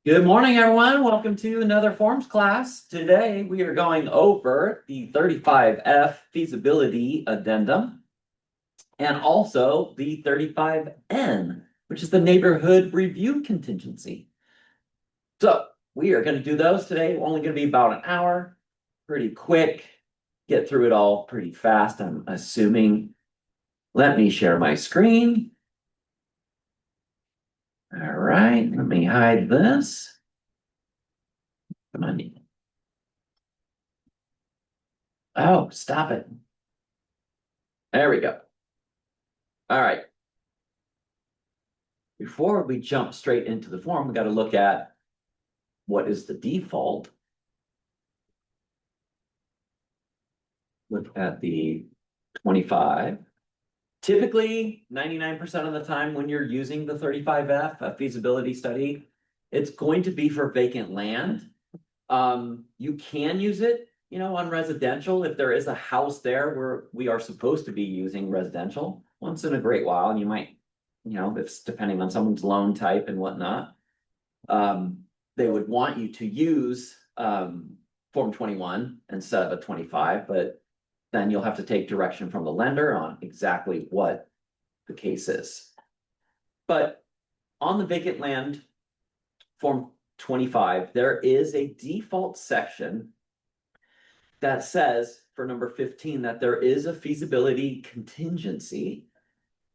Good morning, everyone. Welcome to another forms class. Today, we are going over the 35F feasibility addendum and also the 35N, which is the neighborhood review contingency. So we are going to do those today. Only going to be about an hour, pretty quick, get through it all pretty fast, I'm assuming. Let me share my screen. All right, let me hide this. Come on. Oh, stop it. There we go. All right. Before we jump straight into the form, we got to look at what is the default. Look at the 25. Typically, 99% of the time when you're using the 35F, a feasibility study, it's going to be for vacant land. You can use it, on residential if there is a house there where we are supposed to be using residential once in a great while, and you might, if it's depending on someone's loan type and whatnot. They would want you to use Form 21 instead of a 25, but then you'll have to take direction from the lender on exactly what the case is. But on the vacant land Form 25, there is a default section that says for number 15 that there is a feasibility contingency,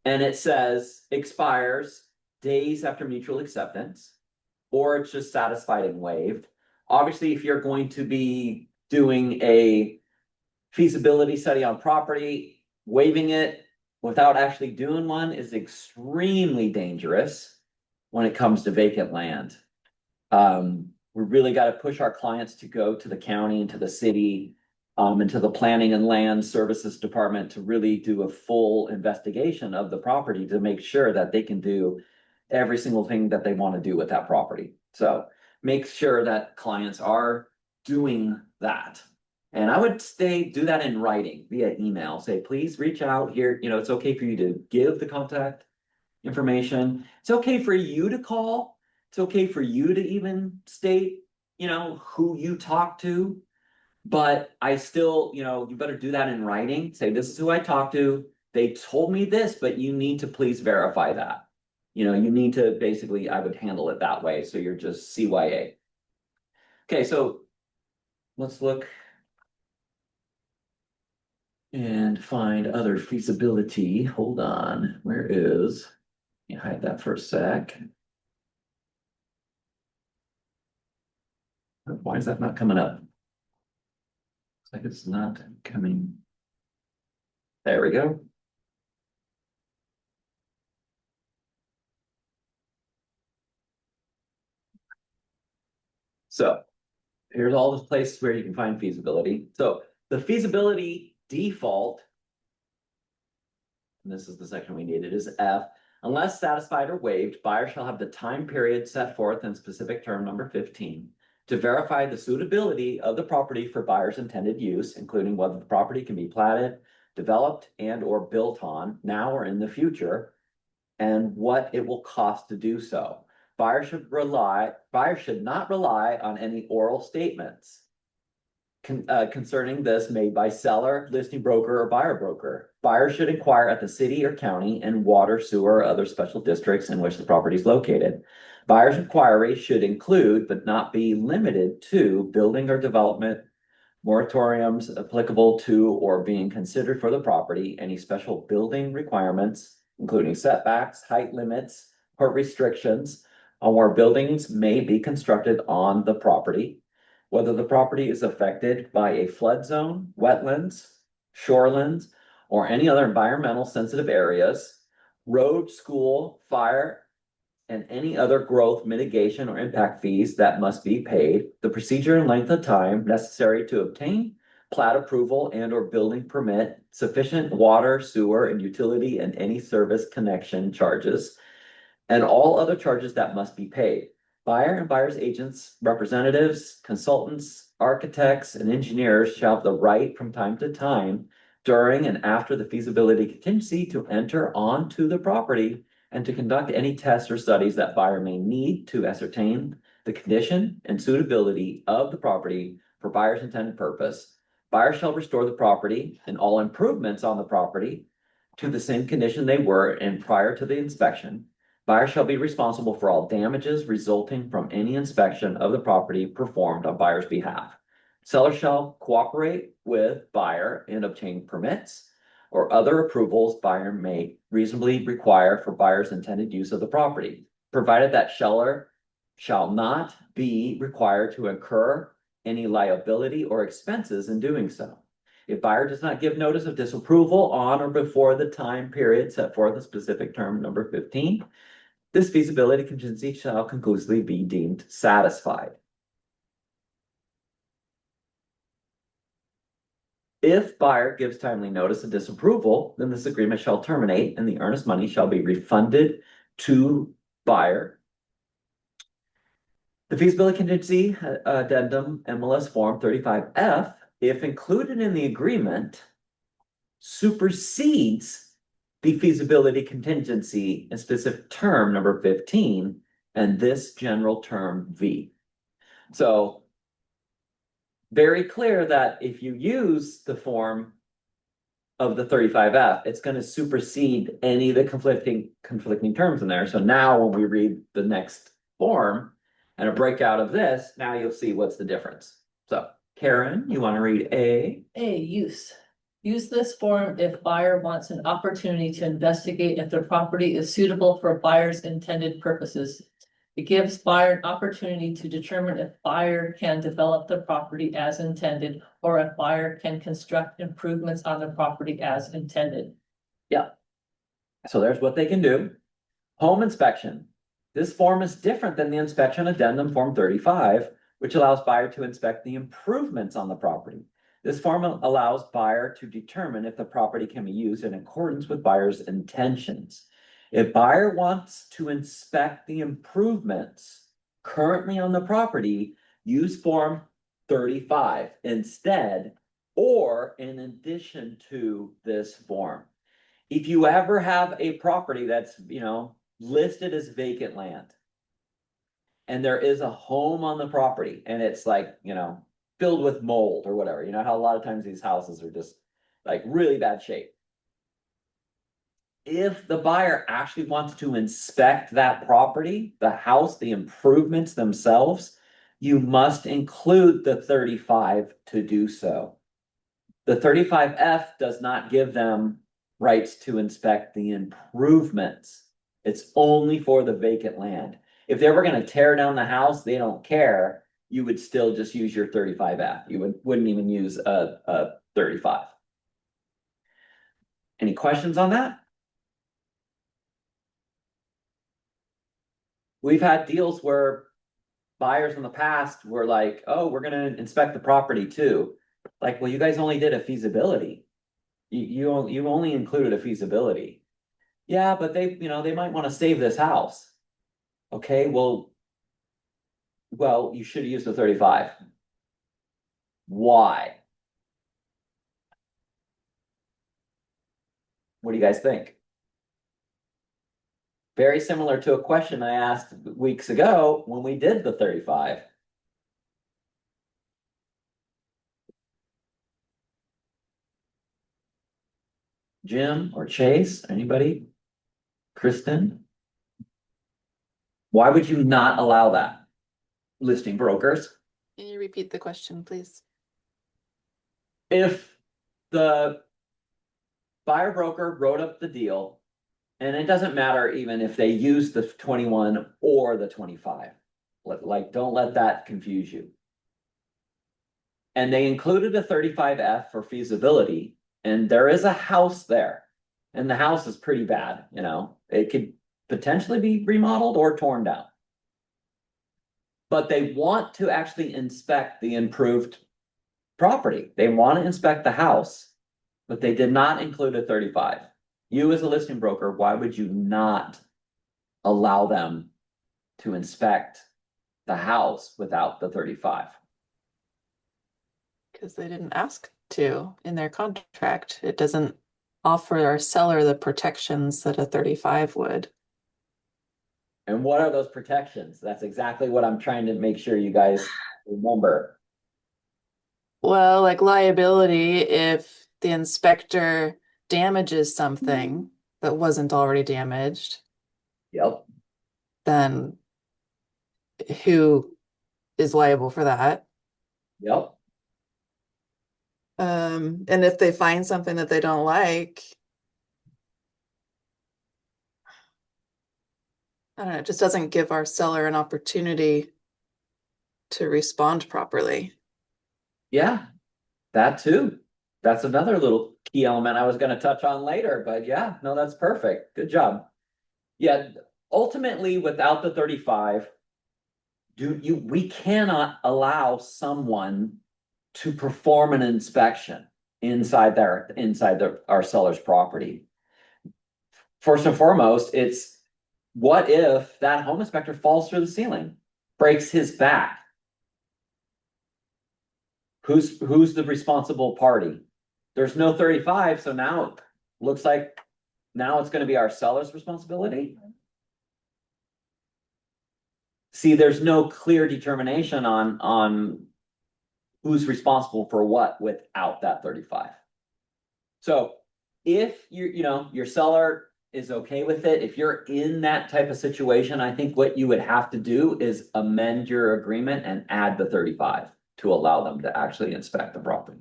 and it says expires days after mutual acceptance, or it's just satisfied and waived. Obviously, if you're going to be doing a feasibility study on property, waiving it without actually doing one is extremely dangerous when it comes to vacant land. We really got to push our clients to go to the county and to the city, and to the planning and land services department to really do a full investigation of the property to make sure that they can do every single thing that they want to do with that property. So make sure that clients are doing that. And I would do that in writing via email. Say, please reach out here. It's okay for you to give the contact information. It's okay for you to call. It's okay for you to even state, who you talk to. But I still, you better do that in writing. Say, this is who I talked to. They told me this, but you need to please verify that. You need to basically, I would handle it that way. So you're just CYA. Okay, so let's look and find other feasibility. Hold on. Where is? Let me hide that for a sec. Why is that not coming up? Looks like it's not coming. There we go. So here's all the places where you can find feasibility. So the feasibility default, and this is the section we needed, is F. Unless satisfied or waived, buyer shall have the time period set forth in specific term number 15 to verify the suitability of the property for buyer's intended use, including whether the property can be platted, developed, and or built on now or in the future, and what it will cost to do so. Buyer should not rely on any oral statements concerning this made by seller, listing broker, or buyer broker. Buyer should inquire at the city or county and water, sewer, or other special districts in which the property is located. Buyer's inquiry should include, but not be limited to, building or development moratoriums applicable to or being considered for the property, any special building requirements, including setbacks, height limits, or restrictions on where buildings may be constructed on the property, whether the property is affected by a flood zone, wetlands, shorelands, or any other environmental sensitive areas, road, school, fire, and any other growth mitigation or impact fees that must be paid, the procedure and length of time necessary to obtain plat approval and or building permit, sufficient water, sewer, and utility and any service connection charges, and all other charges that must be paid. Buyer and buyer's agents, representatives, consultants, architects, and engineers shall have the right from time to time during and after the feasibility contingency to enter onto the property and to conduct any tests or studies that buyer may need to ascertain the condition and suitability of the property for buyer's intended purpose. Buyer shall restore the property and all improvements on the property to the same condition they were in prior to the inspection. Buyer shall be responsible for all damages resulting from any inspection of the property performed on buyer's behalf. Seller shall cooperate with buyer and obtain permits or other approvals buyer may reasonably require for buyer's intended use of the property, provided that seller shall not be required to incur any liability or expenses in doing so. If buyer does not give notice of disapproval on or before the time period set forth in specific term number 15, this feasibility contingency shall conclusively be deemed satisfied. If buyer gives timely notice of disapproval, then this agreement shall terminate and the earnest money shall be refunded to buyer. The feasibility contingency addendum MLS form 35F, if included in the agreement, supersedes the feasibility contingency in specific term number 15 and this general term V. So very clear that if you use the form of the 35F, it's going to supersede any of the conflicting terms in there. So now when we read the next form and a breakout of this, now you'll see what's the difference. So Karen, you want to read A? A, use. Use this form if buyer wants an opportunity to investigate if the property is suitable for buyer's intended purposes. It gives buyer an opportunity to determine if buyer can develop the property as intended, or if buyer can construct improvements on the property as intended. Yeah. So there's what they can do. Home inspection. This form is different than the inspection addendum form 35, which allows buyer to inspect the improvements on the property. This form allows buyer to determine if the property can be used in accordance with buyer's intentions. If buyer wants to inspect the improvements currently on the property, use form 35 instead, or in addition to this form. If you ever have a property that's, listed as vacant land, and there is a home on the property and it's like, filled with mold or whatever, you know how a lot of times these houses are just like really bad shape. If the buyer actually wants to inspect that property, the house, the improvements themselves, you must include the 35 to do so. The 35F does not give them rights to inspect the improvements. It's only for the vacant land. If they were going to tear down the house, they don't care. You would still just use your 35F. You wouldn't even use a 35. Any questions on that? We've had deals where buyers in the past were like, oh, we're going to inspect the property too. Like, well, you guys only did a feasibility. You only included a feasibility. Yeah, but they might want to save this house. Okay, well, you should have used the 35. Why? What do you guys think? Very similar to a question I asked weeks ago when we did the 35. Jim or Chase, anybody? Kristen? Why would you not allow that? Listing brokers? Can you repeat the question, please? If the buyer broker wrote up the deal, and it doesn't matter even if they use the 21 or the 25, like, don't let that confuse you. And they included a 35F for feasibility, and there is a house there, and the house is pretty bad, it could potentially be remodeled or torn down. But they want to actually inspect the improved property. They want to inspect the house, but they did not include a 35. You as a listing broker, why would you not allow them to inspect the house without the 35? Because they didn't ask to in their contract. It doesn't offer our seller the protections that a 35 would. And what are those protections? That's exactly what I'm trying to make sure you guys remember. Well, like liability, if the inspector damages something that wasn't already damaged, Yep, then who is liable for that? yep. And if they find something that they don't like, I don't know, it just doesn't give our seller an opportunity to respond properly. Yeah, that too. That's another little key element I was gonna touch on later, but yeah, no, that's perfect. Good job. Yeah, ultimately, without the 35, we cannot allow someone to perform an inspection inside our seller's property. First and foremost, it's what if that home inspector falls through the ceiling, breaks his back? Who's the responsible party? There's no 35, so now it looks like now it's gonna be our seller's responsibility. See, there's no clear determination on who's responsible for what without that 35. So if your seller is okay with it, if you're in that type of situation, I think what you would have to do is amend your agreement and add the 35 to allow them to actually inspect the property.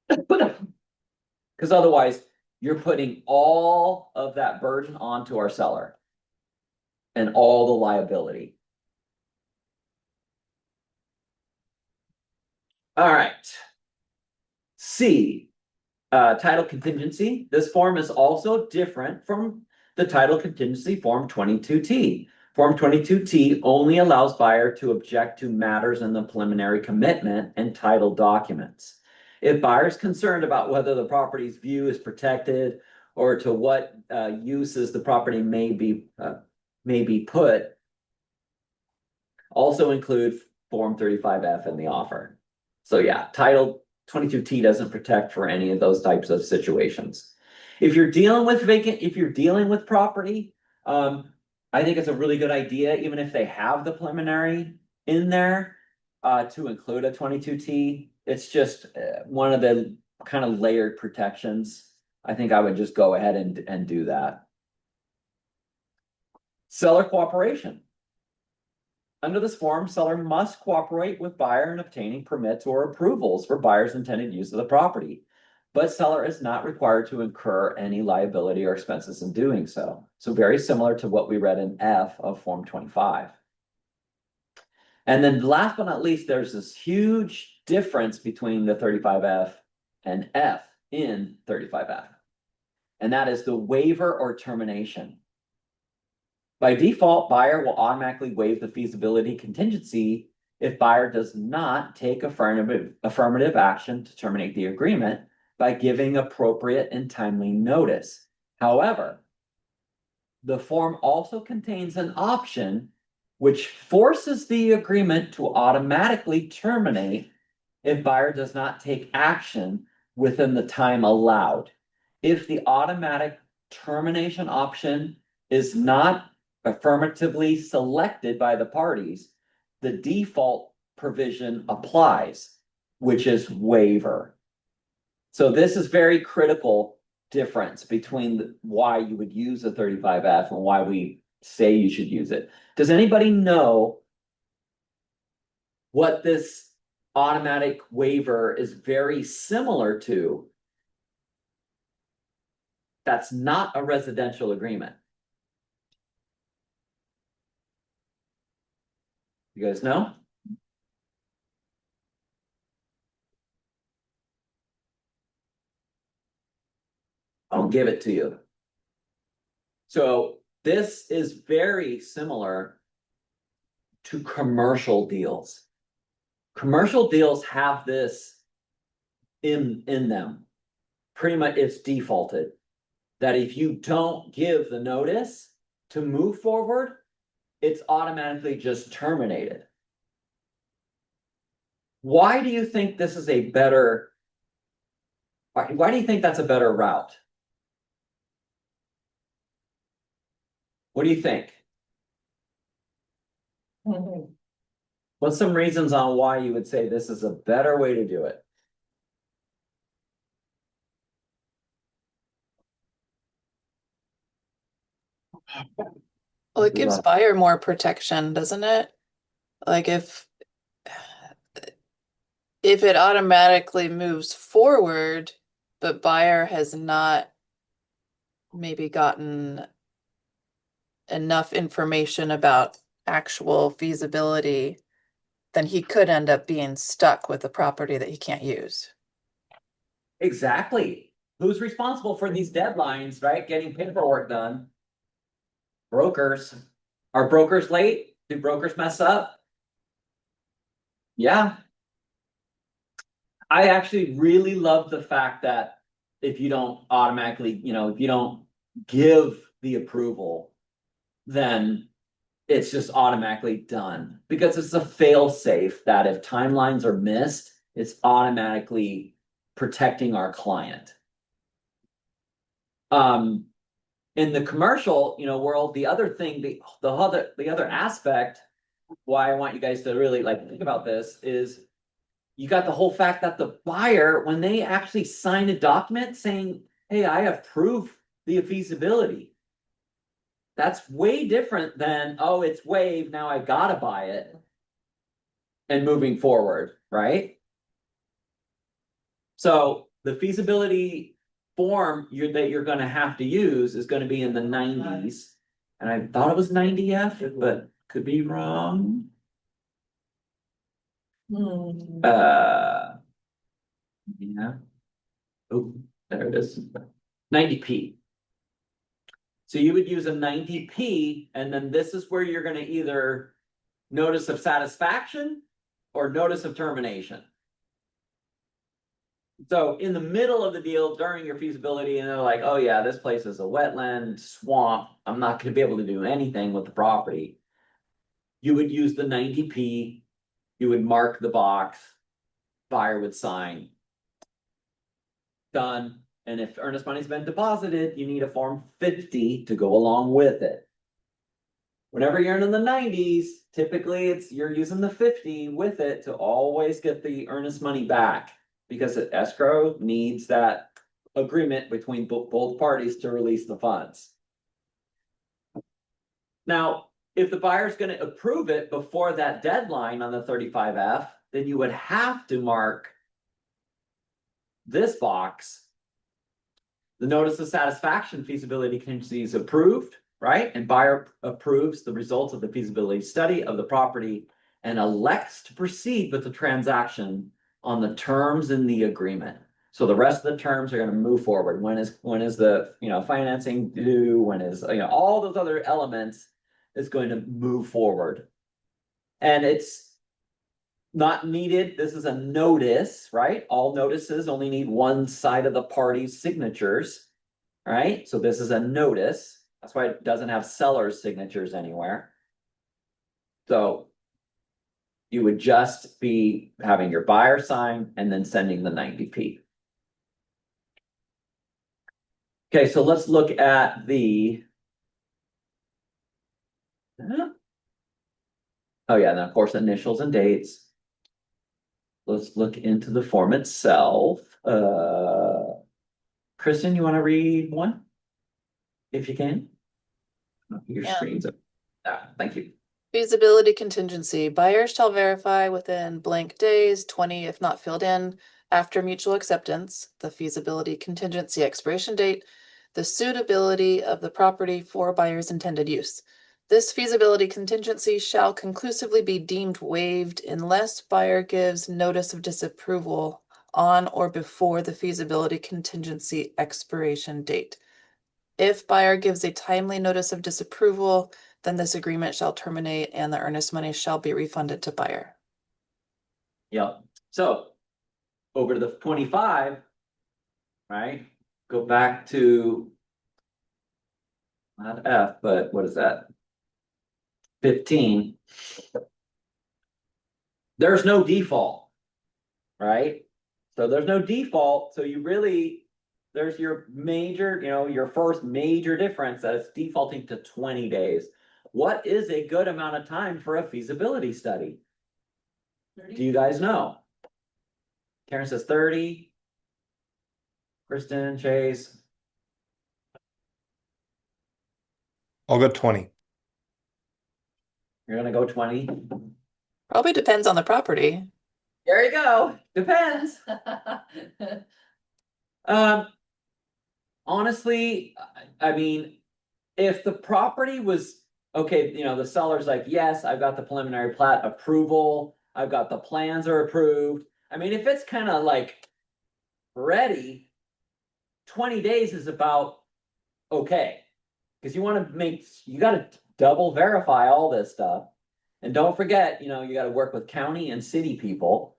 Because otherwise, you're putting all of that burden onto our seller and all the liability. All right. C, title contingency. This form is also different from the title contingency form 22T. Form 22T only allows buyer to object to matters in the preliminary commitment and title documents. If buyer is concerned about whether the property's view is protected or to what uses the property may be put, also include Form 35F in the offer. So yeah, Title 22T doesn't protect for any of those types of situations. If you're dealing with property, I think it's a really good idea, even if they have the preliminary in there, to include a 22T. It's just one of the kind of layered protections. I think I would just go ahead and do that. Seller cooperation. Under this form, seller must cooperate with buyer in obtaining permits or approvals for buyer's intended use of the property. But seller is not required to incur any liability or expenses in doing so. So very similar to what we read in F of Form 25. And then last but not least, there's this huge difference between the 35F and F in 35F. And that is the waiver or termination. By default, buyer will automatically waive the feasibility contingency if buyer does not take affirmative action to terminate the agreement by giving appropriate and timely notice. However, the form also contains an option which forces the agreement to automatically terminate if buyer does not take action within the time allowed. If the automatic termination option is not affirmatively selected by the parties, the default provision applies, which is waiver. So this is very critical difference between why you would use a 35F and why we say you should use it. Does anybody know what this automatic waiver is very similar to? That's not a residential agreement. You guys know? I'll give it to you. So this is very similar to commercial deals. Commercial deals have this in them. Pretty much it's defaulted that if you don't give the notice to move forward, it's automatically just terminated. Why do you think this is a better, why do you think that's a better route? What do you think? What's some reasons on why you would say this is a better way to do it? Well, it gives buyer more protection, doesn't it? Like if it automatically moves forward, but buyer has not maybe gotten enough information about actual feasibility, then he could end up being stuck with a property that he can't use. Exactly. Who's responsible for these deadlines, right? Getting paperwork done? Brokers. Are brokers late? Do brokers mess up? Yeah. I actually really love the fact that if you don't automatically, if you don't give the approval, then it's just automatically done because it's a fail safe that if timelines are missed, it's automatically protecting our client. In the commercial, world, the other thing, the other aspect why I want you guys to really like think about this is you got the whole fact that the buyer, when they actually sign a document saying, hey, I approve the feasibility, that's way different than, oh, it's waived, now I gotta buy it and moving forward, right? So the feasibility form that you're gonna have to use is gonna be in the 90s. And I thought it was 90F, but could be wrong. Hmm. Yeah. Oh, there it is. 90p. So you would use a 90p, and then this is where you're gonna either notice of satisfaction or notice of termination. So in the middle of the deal during your feasibility, and they're like, oh yeah, this place is a wetland, swamp, I'm not gonna be able to do anything with the property. You would use the 90p, you would mark the box, buyer would sign. Done. And if earnest money's been deposited, you need a Form 50 to go along with it. Whenever you're in the 90s, typically you're using the 50 with it to always get the earnest money back because escrow needs that agreement between both parties to release the funds. Now, if the buyer's going to approve it before that deadline on the 35F, then you would have to mark this box. The notice of satisfaction feasibility contingency is approved, right? And buyer approves the results of the feasibility study of the property and elects to proceed with the transaction on the terms in the agreement. So the rest of the terms are going to move forward. When is the financing due? When is all those other elements is going to move forward. And it's not needed. This is a notice, right? All notices only need one side of the party's signatures, right? So this is a notice. That's why it doesn't have seller's signatures anywhere. So you would just be having your buyer sign and then sending the 90p. Okay, so let's look at the. Oh yeah, and then of course initials and dates. Let's look into the form itself. Kristen, you want to read one? If you can. Your Yeah. screen's up. Thank you. Feasibility contingency. Buyers shall verify within blank days, 20 if not filled in, after mutual acceptance, the feasibility contingency expiration date, the suitability of the property for buyer's intended use. This feasibility contingency shall conclusively be deemed waived unless buyer gives notice of disapproval on or before the feasibility contingency expiration date. If buyer gives a timely notice of disapproval, then this agreement shall terminate and the earnest money shall be refunded to buyer. Yep. So over to the 25, right? Go back to not F, but what is that? 15. There's no default, right? So there's no default. So there's your major, your first major difference that it's defaulting to 20 days. What is a good amount of time for a feasibility study? Do you guys know? Karen says 30. Kristen, Chase, I'll go 20. you're gonna go 20. Probably depends on the property. There you go. Depends. Honestly, I mean, if the property was, okay, the seller's like, yes, I've got the preliminary plat approval, I've got the plans are approved. I mean, if it's kind of like ready, 20 days is about okay. Because you gotta double verify all this stuff. And don't forget, you gotta work with county and city people.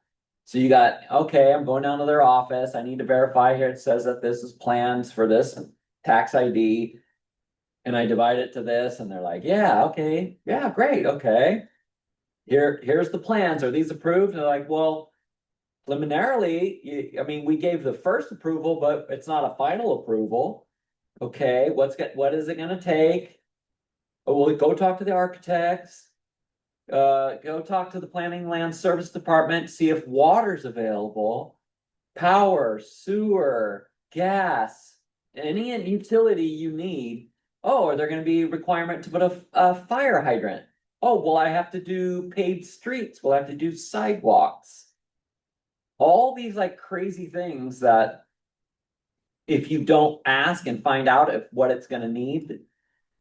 So you got, okay, I'm going down to their office. I need to verify here. It says that this is plans for this tax ID. And I divide it to this and they're like, yeah, okay, yeah, great, okay. Here's the plans. Are these approved? And they're like, well, preliminarily, I mean, we gave the first approval, but it's not a final approval. Okay, what is it gonna take? Oh, well, go talk to the architects. Go talk to the planning land service department, see if water's available, power, sewer, gas, any utility you need. Oh, are there gonna be a requirement to put a fire hydrant? Oh, will I have to do paved streets? Will I have to do sidewalks? All these like crazy things that if you don't ask and find out what it's gonna need,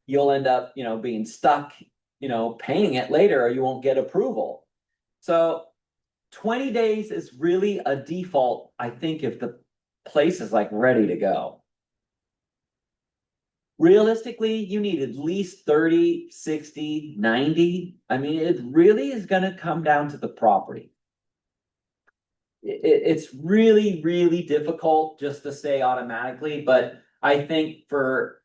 you'll end up, being stuck, paying it later or you won't get approval. So 20 days is really a default, I think, if the place is like ready to go. Realistically, you need at least 30, 60, 90. I mean, it really is going to come down to the property. It's really, really difficult just to say automatically, but I think for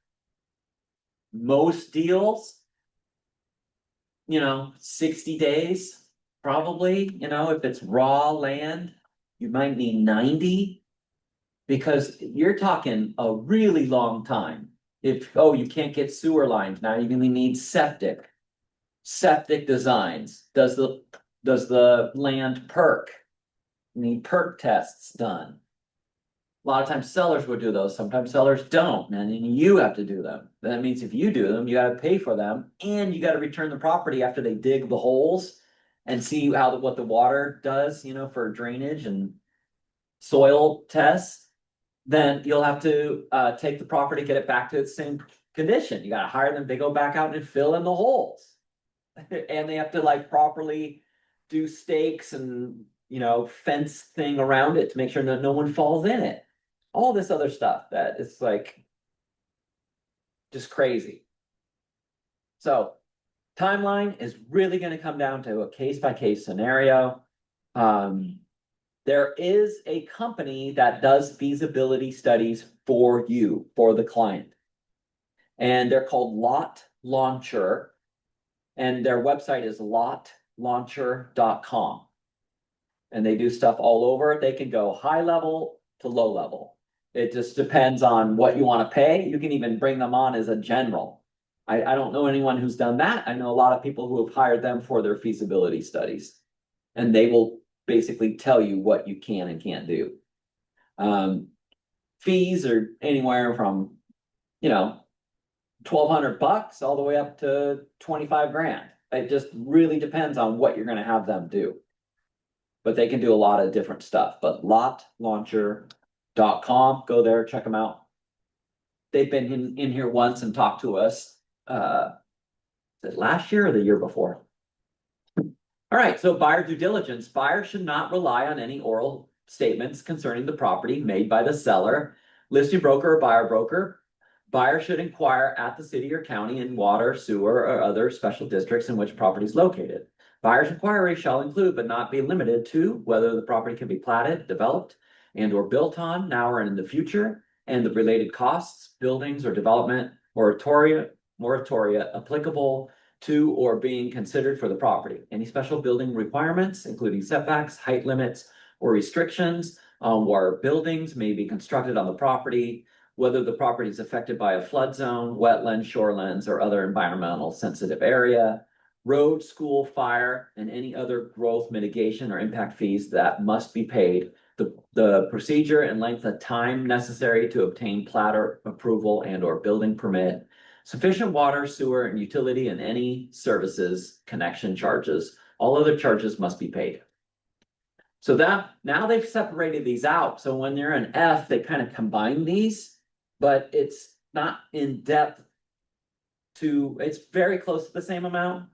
most deals, 60 days, probably, if it's raw land, you might need 90. Because you're talking a really long time. If, oh, you can't get sewer lines, now you're gonna need septic. Septic designs, does the land perk? You need perk tests done. A lot of times sellers would do those, sometimes sellers don't, and then you have to do them. That means if you do them, you gotta pay for them, and you gotta return the property after they dig the holes. And see what the water does, for drainage and soil tests. Then you'll have to take the property, get it back to its same condition. You gotta hire them, they go back out and fill in the holes. And they have to like properly do stakes and, fence thing around it to make sure that no one falls in it. All this other stuff that is like just crazy. So timeline is really gonna come down to a case-by-case scenario. There is a company that does feasibility studies for you, for the client. And they're called Lot Launcher. And their website is lotlauncher.com. And they do stuff all over. They can go high level to low level. It just depends on what you want to pay. You can even bring them on as a general. I don't know anyone who's done that. I know a lot of people who have hired them for their feasibility studies. And they will basically tell you what you can and can't do. Fees are anywhere from, $1,200 all the way up to 25 grand. It just really depends on what you're going to have them do. But they can do a lot of different stuff. But lotlauncher.com, go there, check them out. They've been in here once and talked to us. Is it last year or the year before? All right, so buyer due diligence. Buyers should not rely on any oral statements concerning the property made by the seller, listing broker, or buyer broker. Buyer should inquire at the city or county in water, sewer, or other special districts in which property is located. Buyer's inquiry shall include, but not be limited to, whether the property can be platted, developed, and or built on now or in the future, and the related costs, buildings, or development moratoria applicable to or being considered for the property. Any special building requirements, including setbacks, height limits, or restrictions on where buildings may be constructed on the property, whether the property is affected by a flood zone, wetlands, shorelands, or other environmental sensitive area, road, school, fire, and any other growth mitigation or impact fees that must be paid. The procedure and length of time necessary to obtain plat or approval and or building permit. Sufficient water, sewer, and utility and any services, connection charges. All other charges must be paid. So that, now they've separated these out, so when they're in F, they kind of combine these, but it's not in depth it's very close to the same amount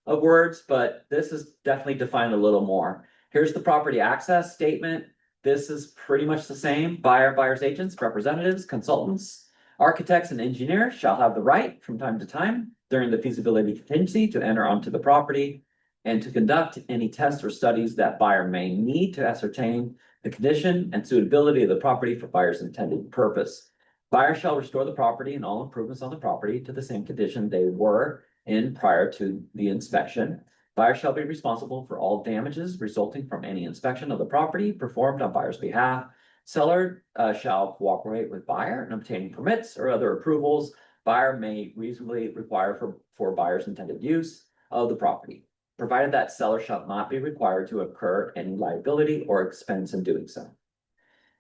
of words, but this is definitely defined a little more. Here's the property access statement. This is pretty much the same. Buyer, buyer's agents, representatives, consultants, architects, and engineers shall have the right from time to time during the feasibility contingency to enter onto the property and to conduct any tests or studies that buyer may need to ascertain the condition and suitability of the property for buyer's intended purpose. Buyer shall restore the property and all improvements on the property to the same condition they were in prior to the inspection. Buyer shall be responsible for all damages resulting from any inspection of the property performed on buyer's behalf. Seller shall cooperate with buyer in obtaining permits or other approvals buyer may reasonably require for buyer's intended use of the property, provided that seller shall not be required to incur any liability or expense in doing so.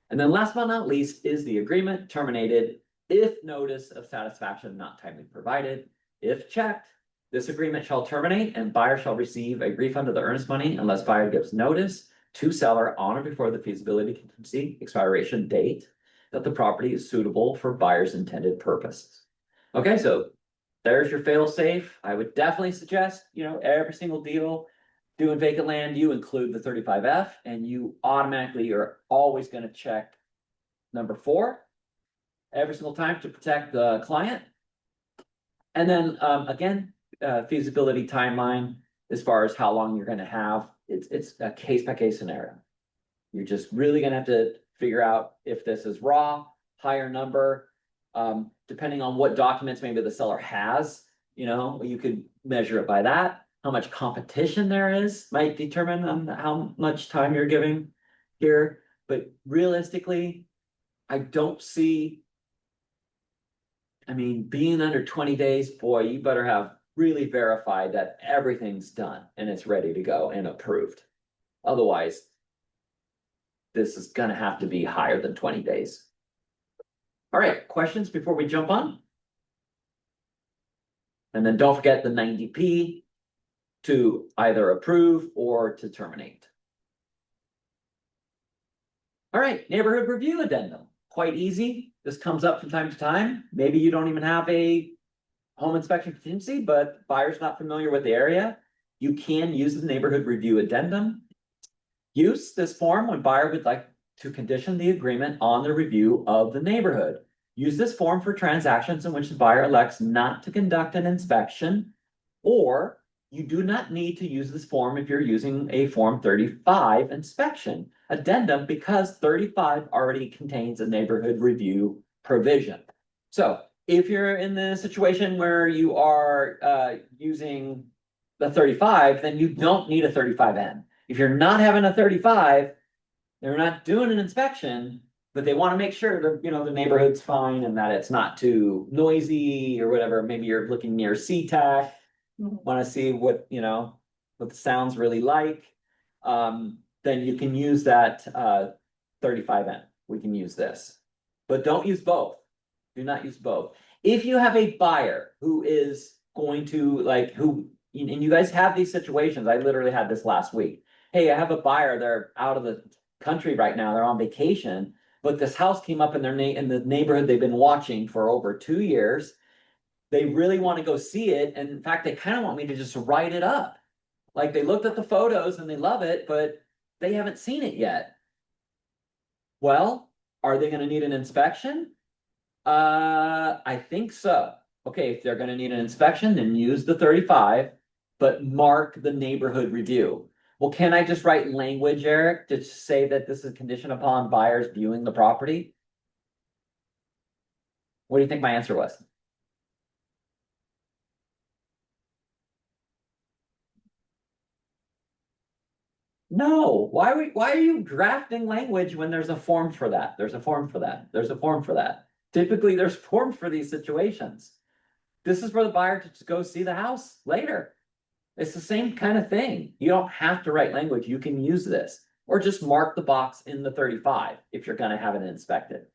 And then last but not least is the agreement terminated if notice of satisfaction not timely provided. If checked, this agreement shall terminate and buyer shall receive a refund of the earnest money unless buyer gives notice to seller on or before the feasibility contingency expiration date that the property is suitable for buyer's intended purposes. Okay, so there's your fail safe. I would definitely suggest, every single deal doing vacant land, you include the 35F and you automatically are always going to check number 4 every single time to protect the client. And then again, feasibility timeline as far as how long you're going to have. It's a case by case scenario. You're just really going to have to figure out if this is raw, higher number, depending on what documents maybe the seller has, you could measure it by that. How much competition there is might determine on how much time you're giving here. But realistically, I don't see, being under 20 days, boy, you better have really verified that everything's done and it's ready to go and approved. Otherwise, this is gonna have to be higher than 20 days. All right, questions before we jump on? And then don't forget the 90P to either approve or to terminate. All right, neighborhood review addendum. Quite easy. This comes up from time to time. Maybe you don't even have a home inspection contingency, but buyer's not familiar with the area. You can use the neighborhood review addendum. Use this form when buyer would like to condition the agreement on the review of the neighborhood. Use this form for transactions in which the buyer elects not to conduct an inspection, or you do not need to use this form if you're using a Form 35 inspection addendum because 35 already contains a neighborhood review provision. So if you're in the situation where you are using the 35, then you don't need a 35N. If you're not having a 35, they're not doing an inspection, but they want to make sure that, the neighborhood's fine and that it's not too noisy or whatever. Maybe you're looking near SeaTac, want to see what the sound's really like. Then you can use that 35N. We can use this, but don't use both. Do not use both. If you have a buyer who is going to and you guys have these situations. I literally had this last week. Hey, I have a buyer. They're out of the country right now. They're on vacation, but this house came up in in the neighborhood they've been watching for over 2 years. They really want to go see it. And in fact, they kind of want me to just write it up. Like they looked at the photos and they love it, but they haven't seen it yet. Well, are they going to need an inspection? I think so. Okay, if they're going to need an inspection, then use the 35, but mark the neighborhood review. Well, can I just write language, Eric, to say that this is conditioned upon buyers viewing the property? What do you think my answer was? No, why are you drafting language when there's a form for that? There's a form for that. There's a form for that. Typically, there's forms for these situations. This is for the buyer to just go see the house later. It's the same kind of thing. You don't have to write language. You can use this. Or just mark the box in the 35 if you're gonna have it inspected.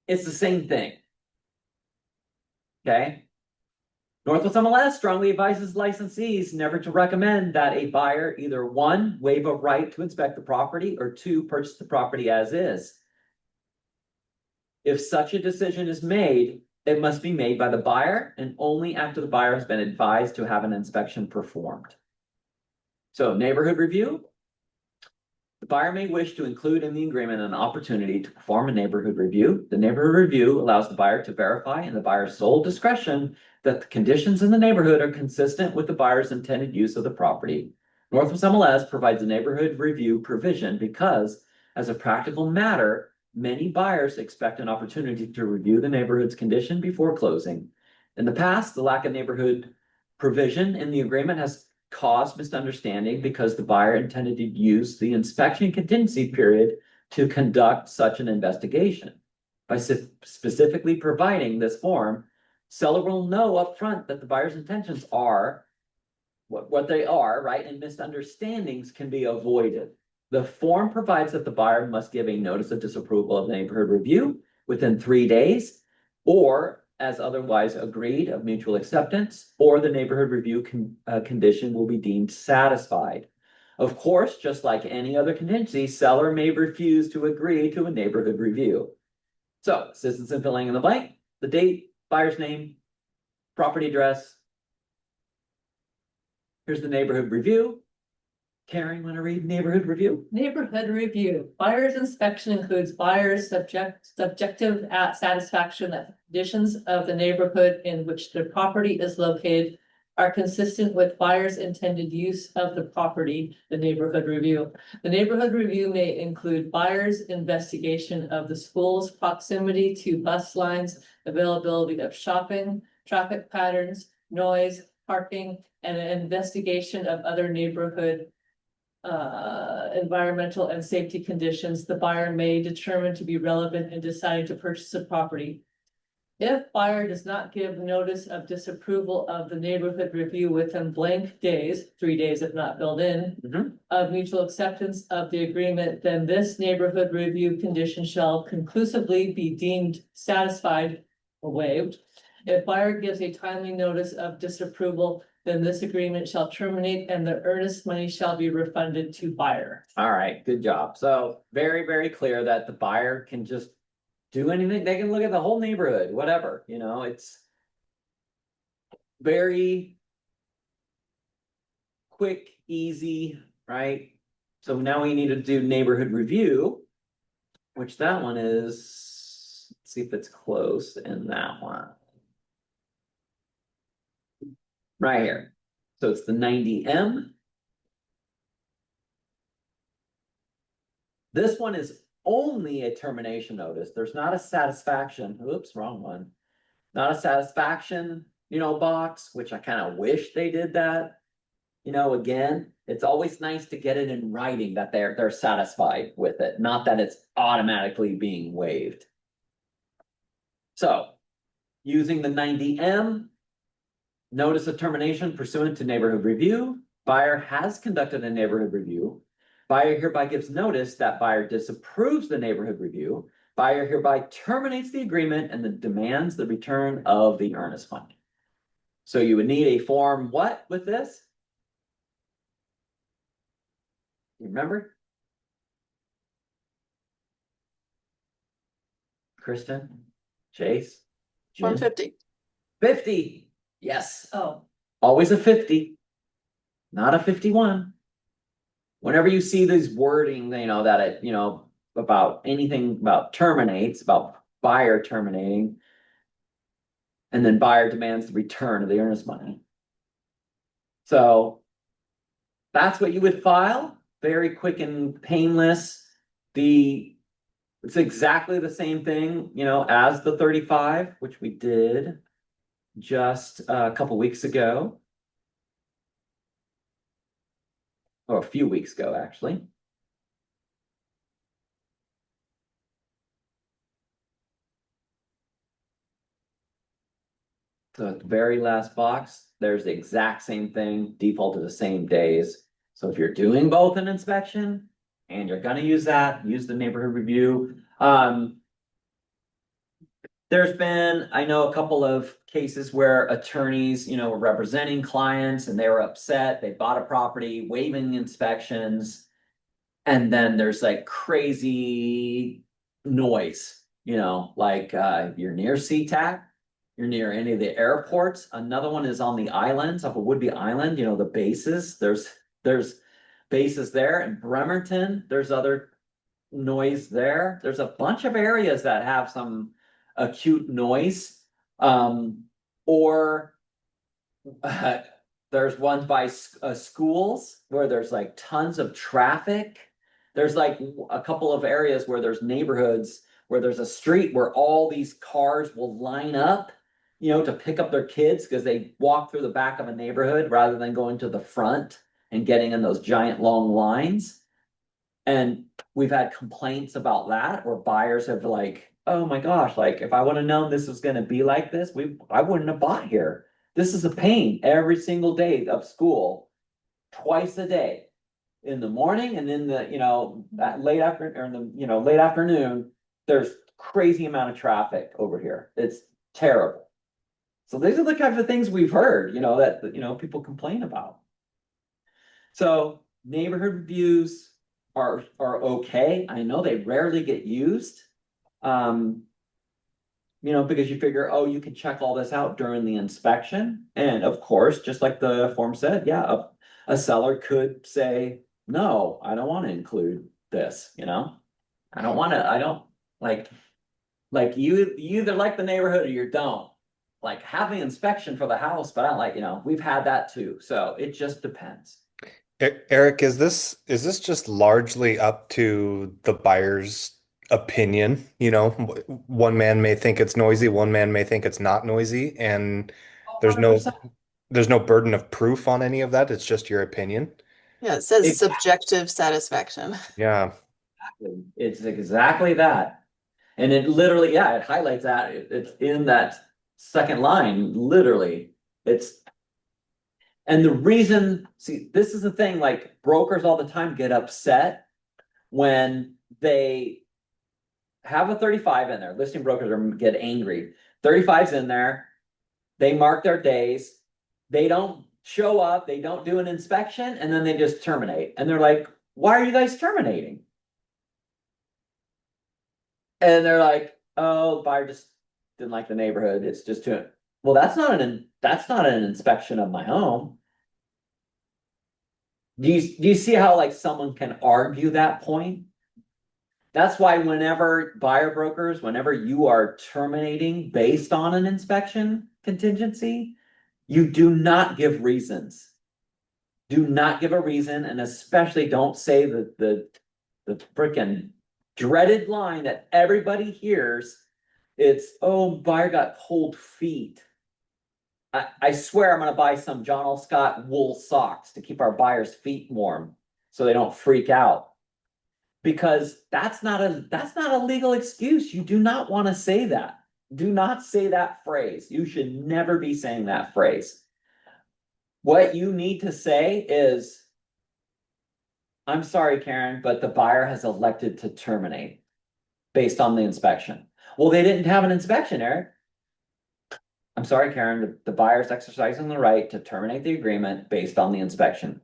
It's the same thing. Okay? Northwest MLS strongly advises licensees never to recommend that a buyer either one, waive a right to inspect the property, or two, purchase the property as is. If such a decision is made, it must be made by the buyer and only after the buyer has been advised to have an inspection performed. So neighborhood review. The buyer may wish to include in the agreement an opportunity to perform a neighborhood review. The neighborhood review allows the buyer to verify in the buyer's sole discretion that the conditions in the neighborhood are consistent with the buyer's intended use of the property. Northwest MLS provides a neighborhood review provision because, as a practical matter, many buyers expect an opportunity to review the neighborhood's condition before closing. In the past, the lack of neighborhood provision in the agreement has caused misunderstanding because the buyer intended to use the inspection contingency period to conduct such an investigation. By specifically providing this form, seller will know upfront that the buyer's intentions are what they are, right? And misunderstandings can be avoided. The form provides that the buyer must give a notice of disapproval of the neighborhood review within 3 days, or as otherwise agreed of mutual acceptance, or the neighborhood review condition will be deemed satisfied. Of course, just like any other contingency, seller may refuse to agree to a neighborhood review. So, assistance in filling in the blank, the date, buyer's name, property address. Here's the neighborhood review. Karen, want to read neighborhood review? Neighborhood review. Buyer's inspection includes buyer's subjective satisfaction that the conditions of the neighborhood in which the property is located are consistent with buyer's intended use of the property, the neighborhood review. The neighborhood review may include buyer's investigation of the school's proximity to bus lines, availability of shopping, traffic patterns, noise, parking, and an investigation of other neighborhood environmental and safety conditions the buyer may determine to be relevant in deciding to purchase a property. If buyer does not give notice of disapproval of the neighborhood review within blank days, 3 days if not filled in, of mutual acceptance of the agreement, then this neighborhood review condition shall conclusively be deemed satisfied or waived. If buyer gives a timely notice of disapproval, then this agreement shall terminate and the earnest money shall be refunded to buyer. All right, good job. So very, very clear that the buyer can just do anything. They can look at the whole neighborhood, whatever, it's very quick, easy, right? So now we need to do neighborhood review, which that one is, let's see if it's close in that one. Right here. So it's the 90M. This one is only a termination notice. There's not a satisfaction. Oops, wrong one. Not a satisfaction, box, which I kind of wish they did that. Again, it's always nice to get it in writing that they're satisfied with it, not that it's automatically being waived. So, using the 90M, notice of termination pursuant to neighborhood review. Buyer has conducted a neighborhood review. Buyer hereby gives notice that buyer disapproves the neighborhood review. Buyer hereby terminates the agreement and demands the return of the earnest money. So you would need a form what with this? You remember? Kristen? Chase? Form Jen? 50. 50. Yes. Oh, Always a 50. Not a 51. Whenever you see these wording, that it, about anything about terminates, about buyer terminating, and then buyer demands the return of the earnest money. So that's what you would file. Very quick and painless. It's exactly the same thing, as the 35, which we did just a couple weeks ago. Or a few weeks ago, actually. So at the very last box, there's the exact same thing, default to the same days. So if you're doing both an inspection and you're gonna use that, use the neighborhood review. There's been, I know, a couple of cases where attorneys, were representing clients and they were upset. They bought a property, waiving inspections. And then there's like crazy noise, like you're near SeaTac, you're near any of the airports. Another one is on the islands, off of Woodby Island, the bases. There's bases there. In Bremerton, there's other noise there. There's a bunch of areas that have some acute noise. Or there's ones by schools where there's like tons of traffic. There's like a couple of areas where there's neighborhoods where there's a street where all these cars will line up, to pick up their kids because they walk through the back of a neighborhood rather than going to the front and getting in those giant long lines. And we've had complaints about that where buyers have like, oh my gosh, like if I would have known this was gonna be like this, I wouldn't have bought here. This is a pain every single day of school, twice a day. In the morning and in the, that late after or in the, late afternoon, there's crazy amount of traffic over here. It's terrible. So these are the kinds of things we've heard, that people complain about. So neighborhood reviews are okay. I know they rarely get used. Because you figure, oh, you can check all this out during the inspection. And of course, just like the form said, yeah, a seller could say, no, I don't want to include this, I don't like you either like the neighborhood or you don't. Like have the inspection for the house, but I don't like, we've had that too. So it just depends. Eric, is this just largely up to the buyer's opinion? One man may think it's noisy, one man may think it's not noisy, and there's no 100%. there's no burden of proof on any of that. It's just your opinion. Yeah, it says Exactly. subjective satisfaction. Yeah. It's exactly that. And it literally, yeah, it highlights that. It's in that second line, literally. And the reason, see, this is the thing, like brokers all the time get upset when they have a 35 in there. Listing brokers get angry. 35's in there. They mark their days. They don't show up. They don't do an inspection, and then they just terminate. And they're like, why are you guys terminating? And they're like, oh, the buyer just didn't like the neighborhood. It's just too. Well, that's not an inspection of my home. Do you see how like someone can argue that point? That's why whenever buyer brokers, whenever you are terminating based on an inspection contingency, you do not give reasons. Do not give a reason, and especially don't say the freaking dreaded line that everybody hears. It's, oh, buyer got cold feet. I swear I'm gonna buy some John L. Scott wool socks to keep our buyers' feet warm so they don't freak out. Because that's not a legal excuse. You do not want to say that. Do not say that phrase. You should never be saying that phrase. What you need to say is, I'm sorry, Karen, but the buyer has elected to terminate based on the inspection. Well, they didn't have an inspection, Eric. I'm sorry, Karen, the buyer's exercising the right to terminate the agreement based on the inspection.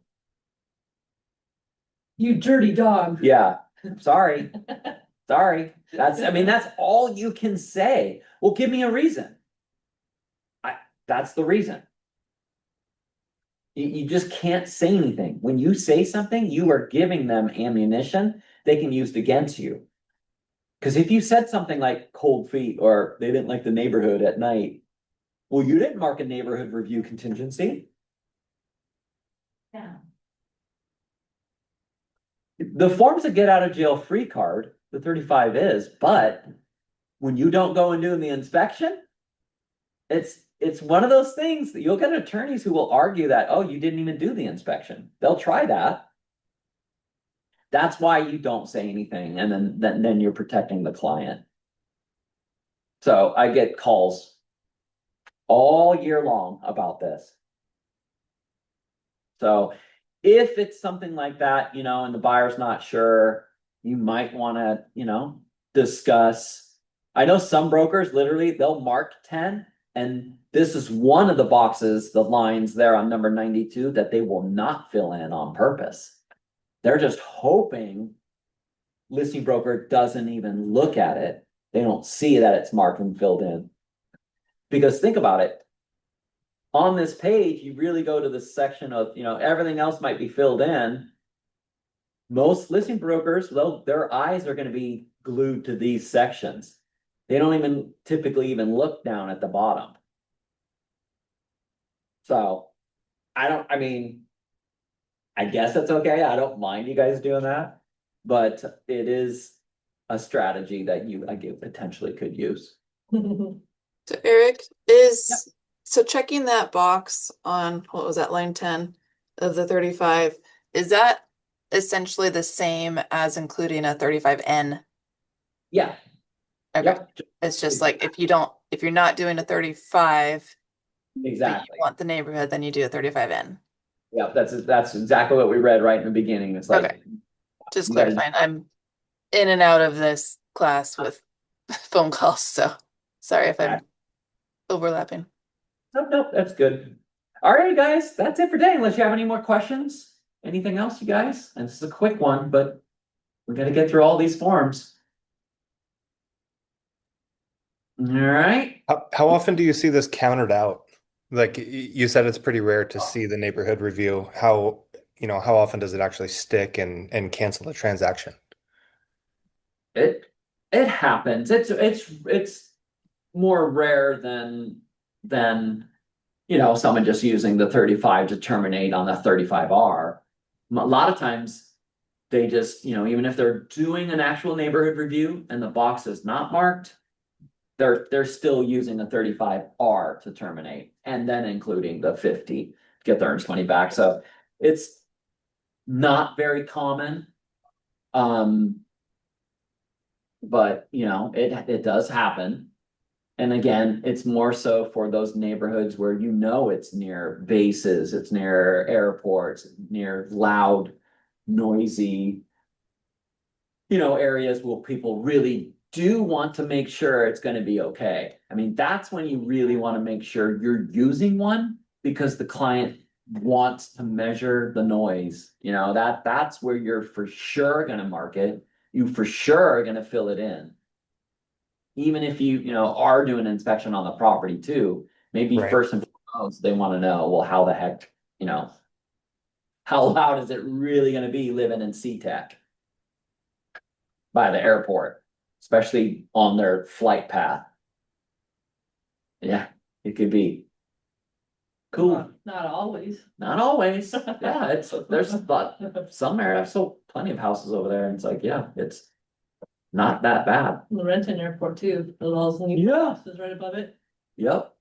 You dirty dog. Yeah, sorry. Sorry. That's all you can say. Well, give me a reason. That's the reason. You just can't say anything. When you say something, you are giving them ammunition they can use against you. Because if you said something like cold feet or they didn't like the neighborhood at night, well, you didn't mark a neighborhood review contingency. Yeah. The form's a get out of jail free card, the 35 is, but when you don't go and do the inspection, it's one of those things that you'll get attorneys who will argue that, oh, you didn't even do the inspection. They'll try that. That's why you don't say anything, and then you're protecting the client. So I get calls all year long about this. So if it's something like that, and the buyer's not sure, you might wanna, discuss. I know some brokers literally, they'll mark 10, and this is one of the boxes, the lines there on number 92 that they will not fill in on purpose. They're just hoping listing broker doesn't even look at it. They don't see that it's marked and filled in. Because think about it. On this page, you really go to the section of, everything else might be filled in. Most listing brokers, their eyes are going to be glued to these sections. They don't even typically even look down at the bottom. So I guess that's okay. I don't mind you guys doing that, but it is a strategy that you potentially could use. So Eric, so checking that box on, what was that, line 10 of the 35, is that essentially the same as including a 35N? Yeah. Okay. Yep. It's just like if you're not doing a 35, but Exactly. you want the neighborhood, then you do a 35N. Yeah, that's exactly what we read right in the beginning. It's like, Okay. Just you gotta- clarifying, I'm in and out of this class with phone calls, so sorry if I'm overlapping. Nope, that's good. All right, guys, that's it for today. Unless you have any more questions, anything else, you guys? And this is a quick one, but we gotta get through all these forms. All right. How often do you see this countered out? Like you said, it's pretty rare to see the neighborhood review. How often does it actually stick and cancel the transaction? It happens. It's more rare than someone just using the 35 to terminate on the 35R. A lot of times they just, even if they're doing an actual neighborhood review and the box is not marked, they're still using the 35R to terminate, and then including the 50 to get their earnest money back. So it's not very common. But it does happen. And again, it's more so for those neighborhoods where it's near bases, it's near airports, near loud, noisy, areas where people really do want to make sure it's going to be okay. I mean, that's when you really want to make sure you're using one, because the client wants to measure the noise. That's where you're for sure going to mark it. You for sure are going to fill it in. Even if you are doing an inspection on the property too, maybe Right. first and foremost, they want to know, well, how the heck, how loud is it really going to be living in SeaTac by the airport, especially on their flight path? Yeah, it could be. Cool. Not always. Not always. Yeah, there's some areas, so plenty of houses over there, and it's like, yeah, it's not that bad. The Renton Airport too, the Law's Yeah. is right above it. Yep.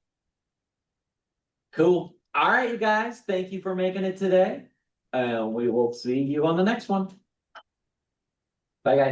Cool. All right, you guys, thank you for making it today. We will see you on the next one. Bye, guys.